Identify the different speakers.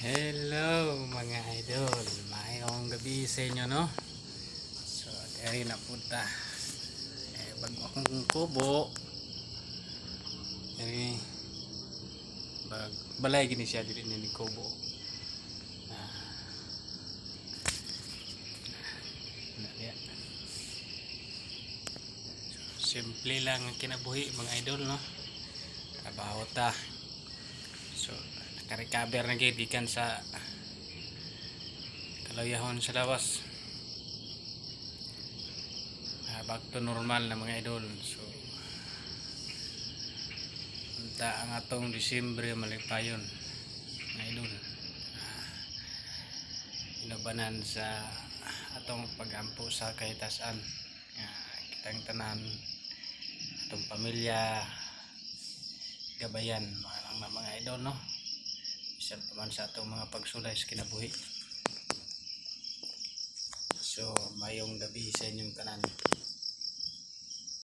Speaker 1: Hello mga idol, mayong gabi sa inyo no. So diri na punta bago akong kubo diri balay gini siya diri ni kubo. Simple lang ang kinabuhi mga idol no, trabaho ta. So naka-recover na gyud gikan sa kalawihon sa lawas, back to normal na mga idol. So unta ang atong Disyembre malipayon mga idol, inubanan sa atong pagampo sa kahitasan. Kitang tanan atong pamilya gabayan mga idol no, bisan pa man sa atong mga pagsulay sa kinabuhi. So mayong gabi sa inyong tanan.